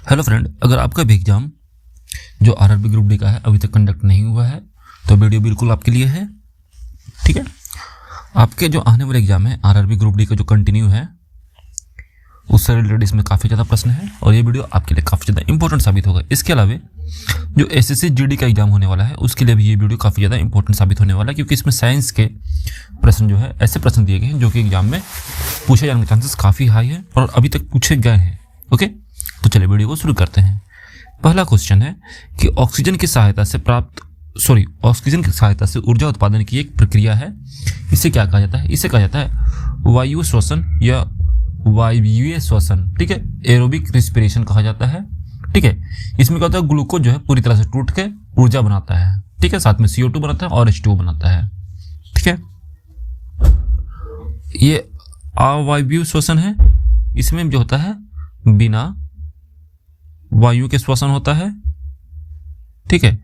Hello friend, अगर आपका भी एग्जाम जो आरआरबी ग्रुप डी का है अभी तक कंडक्ट नहीं हुआ है तो वीडियो बिल्कुल आपके लिए है। ठीक है, आपके जो आने वाले एग्जाम है आरआरबी ग्रुप डी का जो कंटिन्यू है उससे रिलेटेड इसमें काफ़ी ज़्यादा प्रश्न है और ये वीडियो आपके लिए काफ़ी ज़्यादा इंपॉर्टेंट साबित होगा। इसके अलावा जो एसएससी जीडी का एग्जाम होने वाला है उसके लिए भी ये वीडियो काफ़ी ज़्यादा इंपॉर्टेंट साबित होने वाला है, क्योंकि इसमें साइंस के प्रश्न जो है ऐसे प्रश्न दिए गए हैं जो कि एग्जाम में पूछे जाने के चांसेस काफ़ी हाई है और अभी तक पूछे गए हैं। ओके, तो चलिए वीडियो को शुरू करते हैं। पहला क्वेश्चन है कि ऑक्सीजन की सहायता से ऊर्जा उत्पादन की एक प्रक्रिया है, इसे क्या कहा जाता है? इसे कहा जाता है वायु श्वसन या वायवीय श्वसन। ठीक है, एरोबिक रेस्पिरेशन कहा जाता है। ठीक है, इसमें क्या होता है, ग्लूकोज जो है पूरी तरह से टूट के ऊर्जा बनाता है। ठीक है, साथ में CO2 बनाता है और H2O बनाता है। ठीक है, ये अवायवीय श्वसन है, इसमें जो होता है बिना वायु के श्वसन होता है। ठीक है,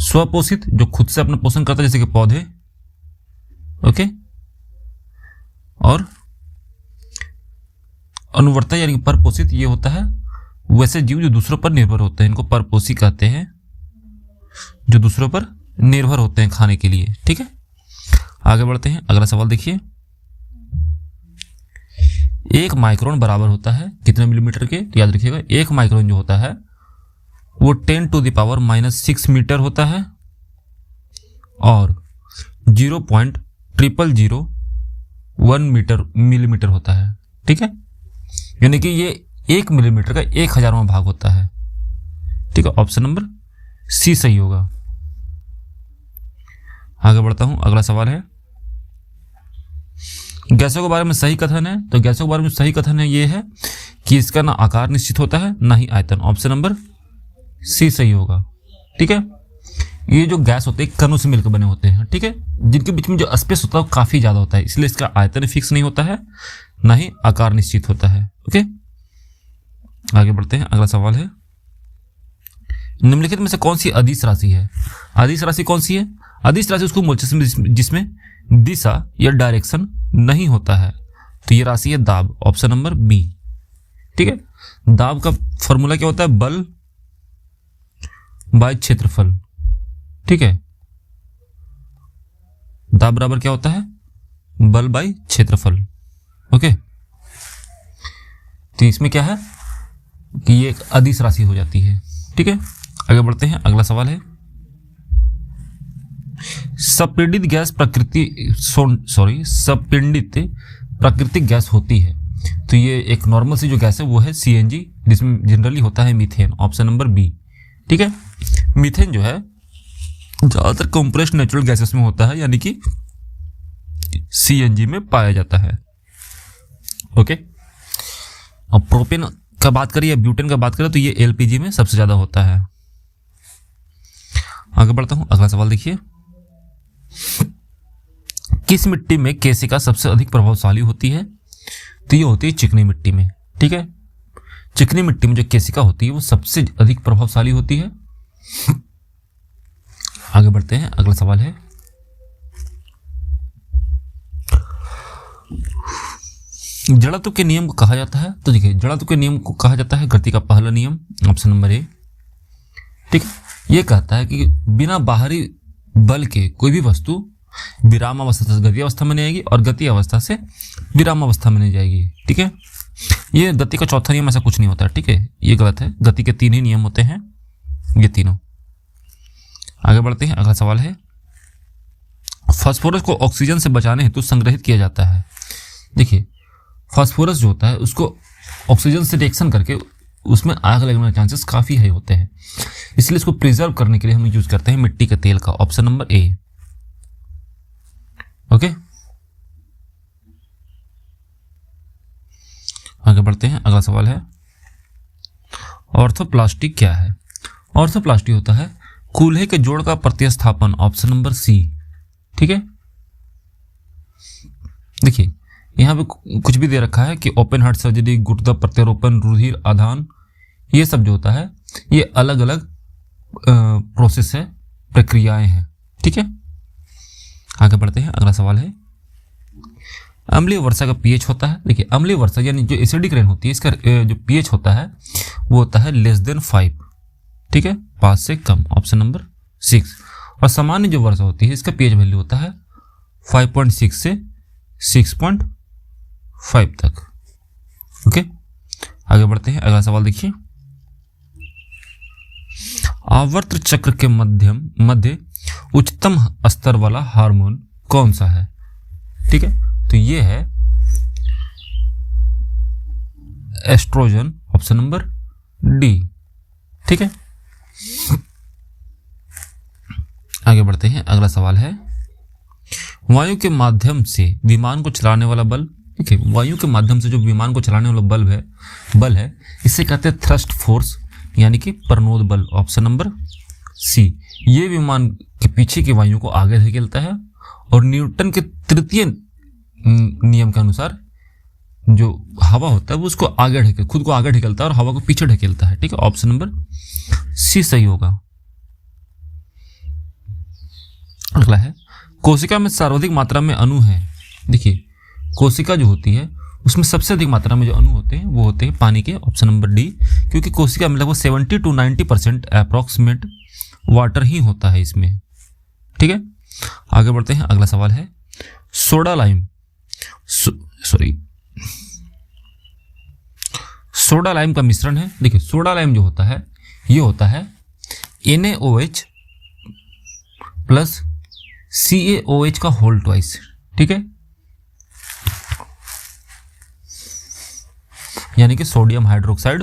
स्वपोषित जो खुद से अपना पोषण करता है जैसे कि पौधे। ओके, और अनुवर्तक यानी परपोषित ये होता है वैसे जीव जो दूसरों पर निर्भर होते हैं, इनको परपोषी कहते हैं, जो दूसरों पर निर्भर होते हैं खाने के लिए। ठीक है, आगे बढ़ते हैं। अगला सवाल देखिए, 1 माइक्रोन बराबर होता है कितने मिलीमीटर के? तो याद रखिएगा 1 माइक्रोन जो होता है वो 10⁻⁻⁻⁶ मीटर होता है और 0.0001 मिलीमीटर होता है। ठीक है, यानी कि ये 1 मिलीमीटर का 1000वां भाग होता है। ठीक है, ऑप्शन नंबर सी सही होगा। आगे बढ़ता हूं। अगला सवाल है, गैसों के बारे में सही कथन है। तो गैसों के बारे में सही कथन है ये है कि इसका ना आकार निश्चित होता है ना ही आयतन। ऑप्शन नंबर सी सही होगा। ठीक है, ये जो गैस होते हैं कणों से मिलकर बने होते हैं। ठीक है, जिनके बीच में जो स्पेस होता है वो काफी ज्यादा होता है, इसलिए इसका आयतन फिक्स नहीं होता है ना ही आकार निश्चित होता है। ओके, आगे बढ़ते हैं। अगला सवाल है, निम्नलिखित में से कौन सी अदिश राशि है? अदिश राशि कौन सी है? अदिश राशि उसको बोलते हैं जिसमें दिशा या डायरेक्शन नहीं होता है, तो ये राशि है दाब। Option number B. ठीक है, दाब का फॉर्मूला क्या होता है? बल बाय क्षेत्रफल। ठीक है, दाब बराबर क्या होता है? बल बाय क्षेत्रफल। ओके, तो इसमें क्या है कि ये एक अदिश राशि हो जाती है। ठीक है, आगे बढ़ते हैं। अगला सवाल है, सपिंडित प्राकृतिक गैस होती है, तो ये एक नॉर्मल सी जो गैस है वो है CNG, जिसमें जनरली होता है मीथेन। Option number B. ठीक है, मीथेन जो है ज्यादातर कंप्रेस्ड नेचुरल गैसेस में होता है, यानी कि CNG में पाया जाता है। ओके, और प्रोपेन का बात करें या ब्यूटेन का बात करें तो ये LPG में सबसे ज्यादा होता है। आगे बढ़ता हूं। अगला सवाल देखिए, किस मिट्टी में केशिका सबसे अधिक प्रभावशाली होती है? तो ये होती है चिकनी मिट्टी में। ठीक है, चिकनी मिट्टी में जो केशिका होती है वो सबसे अधिक प्रभावशाली होती है। आगे बढ़ते हैं। अगला सवाल है, जड़त्व के नियम को कहा जाता है। तो देखिए, जड़त्व के नियम को कहा जाता है गति का पहला नियम। Option number A. ठीक है, ये कहता है कि बिना बाहरी बल के कोई भी वस्तु विराम अवस्था से गति अवस्था में नहीं आएगी और गति अवस्था से विराम अवस्था में नहीं जाएगी। ठीक है, ये गति का चौथा नियम ऐसा कुछ नहीं होता। ठीक है, ये गलत है। गति के 3 ही नियम होते हैं, ये तीनों। आगे बढ़ते हैं। अगला सवाल है, फास्फोरस को ऑक्सीजन से बचाने हेतु संग्रहित किया जाता है। देखिए, फास्फोरस जो होता है उसको ऑक्सीजन से रिएक्शन करके उसमें आग लगने के चांसेस काफी हाई होते हैं, इसलिए इसको प्रिजर्व करने के लिए हम यूज करते हैं मिट्टी के तेल का। Option number A. ओके, आगे बढ़ते हैं। अगला सवाल है, ऑर्थोप्लास्टी क्या है? ऑर्थोप्लास्टी होता है कूल्हे के जोड़ का प्रतिस्थापन। Option number C. ठीक है, देखिए यहाँ पे कुछ भी दे रखा है कि ओपन हार्ट सर्जरी, गुर्दा प्रत्यारोपण, रुधिर आदान, ये सब जो होता है ये अलग अलग प्रोसेस है, प्रक्रियाएं हैं। ठीक है, आगे बढ़ते हैं। अगला सवाल है, अम्लीय वर्षा का पीएच होता है। देखिए अम्लीय वर्षा यानी जो एसिडिक रेन होती है इसका जो पीएच होता है वो होता है लेस देन 5, ठीक है, 5 से कम, ऑप्शन नंबर 6। और सामान्य जो वर्षा होती है इसका पीएच वैल्यू होता है 5.6 से 6.5 तक। ओके, आगे बढ़ते हैं, अगला सवाल देखिए। आवर्त चक्र के मध्य उच्चतम स्तर वाला हार्मोन कौन सा है? ठीक है, तो ये है एस्ट्रोजन, ऑप्शन नंबर डी। ठीक है, आगे बढ़ते हैं, अगला सवाल है वायु के माध्यम से विमान को चलाने वाला बल। ठीक है, वायु के माध्यम से जो विमान को चलाने वाला बल है इसे कहते हैं थ्रस्ट फोर्स, यानी कि प्रणोद बल, ऑप्शन नंबर सी। ये विमान के पीछे की वायु को आगे धकेलता है और न्यूटन के तृतीय नियम के अनुसार जो हवा होता है वो उसको खुद को आगे ढकेलता है और हवा को पीछे ढकेलता है। ठीक है, ऑप्शन नंबर सी सही होगा। अगला है कोशिका में सर्वाधिक मात्रा में अणु है। देखिए, कोशिका जो होती है उसमें सबसे अधिक मात्रा में जो अणु होते हैं वो होते हैं पानी के, ऑप्शन नंबर डी, क्योंकि कोशिका में लगभग 70 to 90% अप्रॉक्सीमेट वाटर ही होता है इसमें। ठीक है, आगे बढ़ते हैं, अगला सवाल है सोडा लाइम का मिश्रण है। देखिए, सोडा लाइम जो होता है ये होता है NaOH प्लस CaOH का होल ट्वाइस। ठीक है, यानी कि सोडियम हाइड्रोक्साइड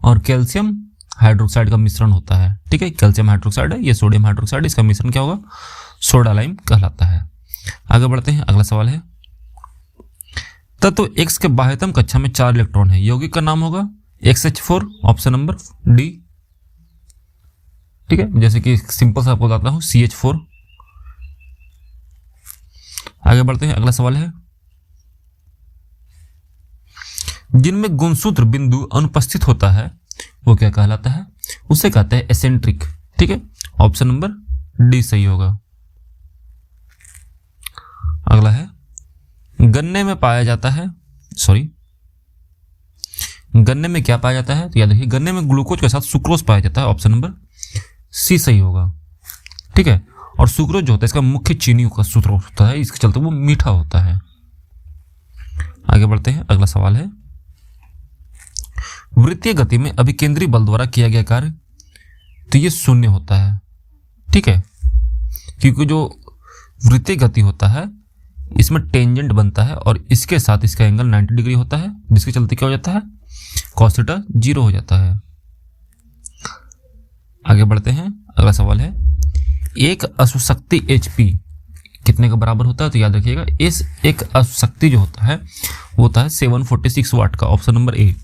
और कैल्शियम हाइड्रोक्साइड का मिश्रण होता है। ठीक है, कैल्शियम हाइड्रोक्साइड है, ये सोडियम हाइड्रोक्साइड, इसका मिश्रण क्या होगा? सोडा लाइम कहलाता है। आगे बढ़ते हैं, अगला सवाल है तत्व X के बाह्यतम कक्षा में 4 इलेक्ट्रॉन है, यौगिक का नाम होगा XH4, ऑप्शन नंबर डी। ठीक है, जैसे कि सिंपल सा आपको बताता हूं CH4। आगे बढ़ते हैं, अगला सवाल है जिनमें गुणसूत्र बिंदु अनुपस्थित होता है वो क्या कहलाता है? उसे कहते हैं एसेंट्रिक। ठीक है, ऑप्शन नंबर डी सही होगा। अगला है गन्ने में क्या पाया जाता है? तो याद रखिए, गन्ने में ग्लूकोज के साथ सुक्रोज पाया जाता है, ऑप्शन नंबर सी सही होगा। ठीक है, और सुक्रोज जो होता है इसका मुख्य चीनी का सूत्र होता है, इसके चलते वो मीठा होता है। आगे बढ़ते हैं, अगला सवाल है वृत्तीय गति में अभिकेंद्री बल द्वारा किया गया कार्य, तो ये शून्य होता है। ठीक है, क्योंकि जो वृत्तीय गति होता है इसमें टेंजेंट बनता है और इसके साथ इसका एंगल 90 डिग्री होता है, जिसके चलते क्या हो जाता है? cos थीटा 0 हो जाता है। आगे बढ़ते हैं, अगला सवाल है एक अशुशक्ति HP कितने का बराबर होता है? तो याद रखिएगा, इस एक अशुशक्ति जो होता है वो होता है 746 वाट का, ऑप्शन नंबर ए।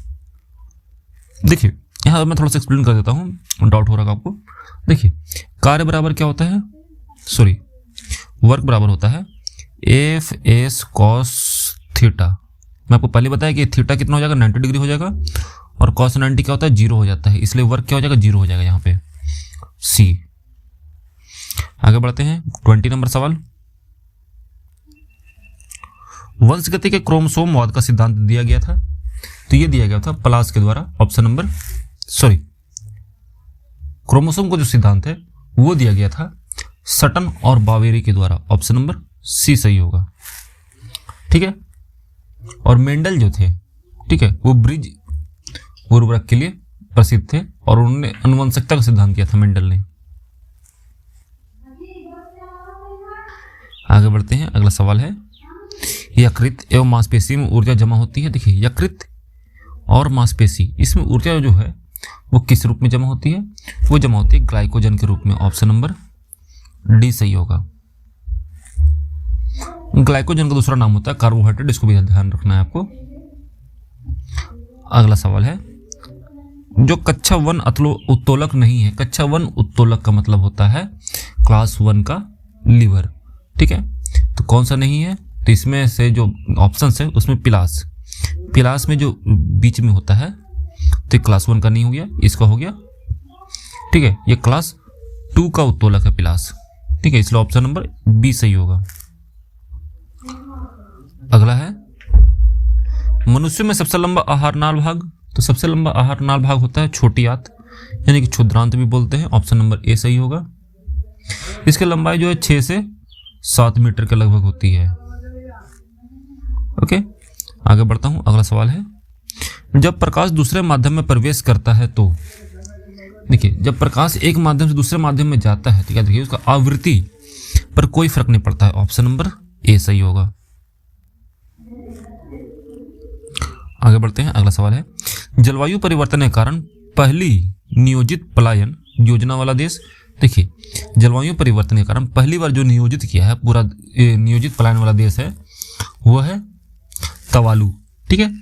देखिए, यहां मैं थोड़ा सा एक्सप्लेन कर देता हूं, डाउट हो रहा है आपको। देखिए, कार्य बराबर क्या होता है? वर्क बराबर होता है FS cos थीटा। मैं आपको पहले बताया कि थीटा कितना हो जाएगा? 90 डिग्री हो जाएगा, और cos 90 क्या होता है? 0 हो जाता है, इसलिए वर्क क्या हो जाएगा? 0 हो जाएगा यहाँ पे, C। आगे बढ़ते हैं, 20 नंबर सवाल। वंशगति के क्रोमोसोमवाद का सिद्धांत दिया गया था, तो ये दिया गया था प्लास के द्वारा, ऑप्शन नंबर क्रोमोसोम को जो सिद्धांत है वो दिया गया था सटन और बावेरी के द्वारा, ऑप्शन नंबर सी सही होगा। ठीक है, और मेंडल जो थे, ठीक है, वो ब्रिज उर्वरक के लिए प्रसिद्ध थे और उन्होंने अनुवंशिकता का सिद्धांत किया था मेंडल ने। आगे बढ़ते हैं, अगला सवाल है यकृत एवं मांसपेशी में ऊर्जा जमा होती है। देखिए, यकृत और मांसपेशी, इसमें ऊर्जा जो है वो किस रूप में जमा होती है? वो जमा होती है ग्लाइकोजन के रूप में, ऑप्शन नंबर डी सही होगा। ग्लाइकोजन का दूसरा नाम होता है कार्बोहाइड्रेट, इसको भी ध्यान रखना है आपको। अगला सवाल है जो कक्षा 1 उत्तोलक नहीं है। कक्षा 1 उत्तोलक का मतलब होता है क्लास 1 का लीवर। ठीक है, तो कौन सा नहीं है? तो इसमें से जो ऑप्शन है उसमें पिलास में जो बीच में होता है तो क्लास 1 का नहीं हो गया, इसका हो गया। ठीक है, ये क्लास 2 का उत्तोलक है पिलास। ठीक है, इसलिए ऑप्शन नंबर बी सही होगा। अगला है मनुष्य में सबसे लंबा आहार नाल भाग, तो सबसे लंबा आहार नाल भाग होता है छोटी आंत, यानी कि क्षुद्रांत भी बोलते हैं। ऑप्शन नंबर ए सही होगा। इसकी लंबाई जो है 6 से 7 मीटर के लगभग होती है। ओके, आगे बढ़ता हूं। अगला सवाल है, जब प्रकाश दूसरे माध्यम में प्रवेश करता है तो, देखिए जब प्रकाश एक माध्यम से दूसरे माध्यम में जाता है तो क्या देखिए उसका आवृत्ति पर कोई फर्क नहीं पड़ता है। ऑप्शन नंबर ए सही होगा। आगे बढ़ते हैं। अगला सवाल है, जलवायु परिवर्तन के कारण पहली नियोजित पलायन योजना वाला देश। देखिए जलवायु परिवर्तन के कारण पहली बार जो नियोजित किया है पूरा नियोजित पलायन वाला देश है वो है तुवालू। ठीक है,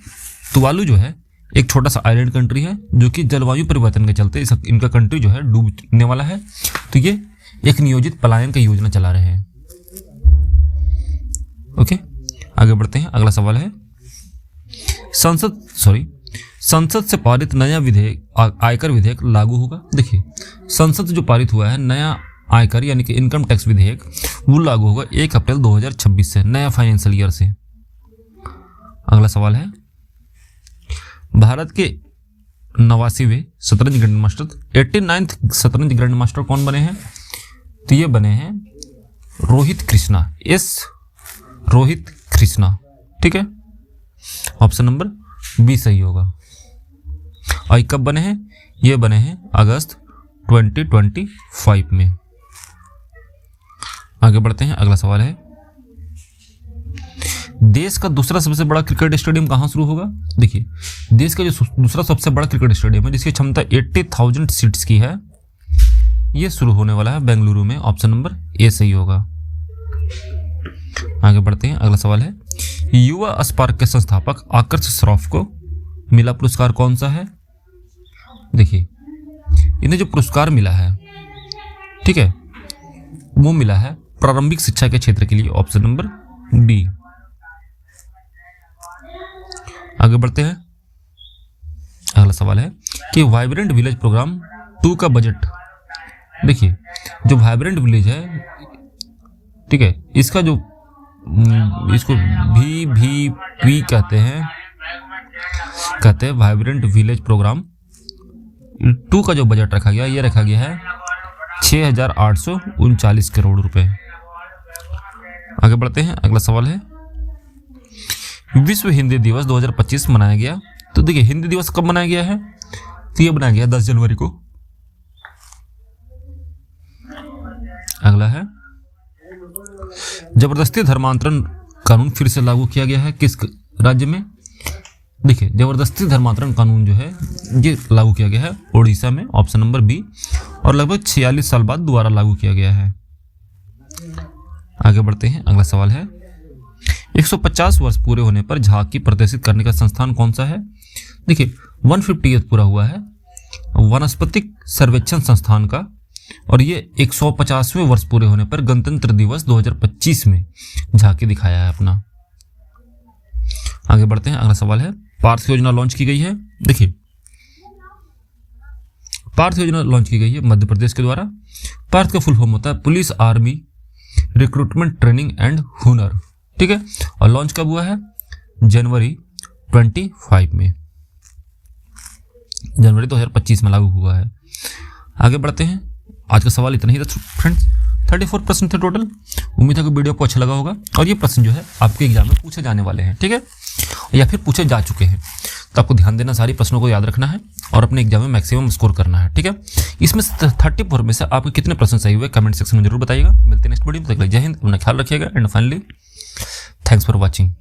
तुवालू जो है एक छोटा सा आइलैंड कंट्री है जो कि जलवायु परिवर्तन के चलते इनका कंट्री जो है डूबने वाला है, तो ये एक नियोजित पलायन की योजना चला रहे हैं। ओके, आगे बढ़ते हैं। अगला सवाल है, संसद से पारित नया विधेयक आयकर विधेयक लागू होगा। देखिए संसद से जो पारित हुआ है नया आयकर यानी कि इनकम टैक्स विधेयक वो लागू होगा 1 अप्रैल 2026 से, नया फाइनेंशियल ईयर से। अगला सवाल है, भारत के 89वें शतरंज ग्रैंड मास्टर 89th शतरंज ग्रैंड मास्टर कौन बने हैं? तो ये बने हैं रोहित कृष्णा, रोहित कृष्णा। ठीक है, ऑप्शन नंबर बी सही होगा। और कब बने हैं? ये बने हैं अगस्त 2025 में। आगे बढ़ते हैं। अगला सवाल है, देश का दूसरा सबसे बड़ा क्रिकेट स्टेडियम कहां शुरू होगा? देखिए देश का जो दूसरा सबसे बड़ा क्रिकेट स्टेडियम है जिसकी क्षमता 80,000 सीट्स की है, ये शुरू होने वाला है बेंगलुरु में। ऑप्शन नंबर ए सही होगा। आगे बढ़ते हैं। अगला सवाल है, युवा स्पार्क के संस्थापक आकर्ष श्रॉफ को मिला पुरस्कार कौन सा है? देखिए इन्हें जो पुरस्कार मिला है, ठीक है, वो मिला है प्रारंभिक शिक्षा के क्षेत्र के लिए। Option number B. आगे बढ़ते हैं। अगला सवाल है कि वाइब्रेंट विलेज प्रोग्राम 2 का बजट। देखिए जो वाइब्रेंट विलेज है, ठीक है, इसका जो इसको VVP कहते हैं वाइब्रेंट विलेज प्रोग्राम 2 का जो बजट रखा गया, ये रखा गया है 6,839 करोड़ रुपए। आगे बढ़ते हैं। अगला सवाल है, विश्व हिंदी दिवस 2025 मनाया गया। तो देखिए हिंदी दिवस कब मनाया गया है? तो ये बनाया गया 10 जनवरी को। अगला है, जबरदस्ती धर्मांतरण कानून फिर से लागू किया गया है किस राज्य में? देखिए जबरदस्ती धर्मांतरण कानून जो है ये लागू किया गया है उड़ीसा में। Option number B. और लगभग 46 साल बाद दोबारा लागू किया गया है। आगे बढ़ते हैं। अगला सवाल है, 150 वर्ष पूरे होने पर झांकी प्रदर्शित करने का संस्थान कौन सा है? देखिए 150th पूरा हुआ है वनस्पतिक सर्वेक्षण संस्थान का, और ये 150वें वर्ष पूरे होने पर गणतंत्र दिवस 2025 में झांकी दिखाया है अपना। आगे बढ़ते हैं। अगला सवाल है, पार्थ योजना लॉन्च की गई है। देखिए पार्थ योजना लॉन्च की गई है मध्य प्रदेश के द्वारा। पार्थ का फुल फॉर्म होता है police army recruitment training and हुनर। ठीक है, और लॉन्च कब हुआ है? जनवरी 25 में, जनवरी 2025 में लागू हुआ है। आगे बढ़ते हैं। आज का सवाल इतना ही था फ्रेंड्स, 34 प्रश्न थे टोटल। उम्मीद है कि वीडियो को अच्छा लगा होगा, और ये प्रश्न जो है आपके एग्जाम में पूछे जाने वाले हैं, ठीक है, या फिर पूछे जा चुके हैं। तो आपको ध्यान देना, सारी प्रश्नों को याद रखना है और अपने एग्जाम में मैक्सिमम स्कोर करना है, ठीक है। इसमें 34 में से आपके कितने प्रश्न सही हुए कमेंट सेक्शन में जरूर बताइएगा। मिलते हैं नेक्स्ट वीडियो में, तब तक जय हिंद, अपना ख्याल रखिएगा and finally thanks for watching.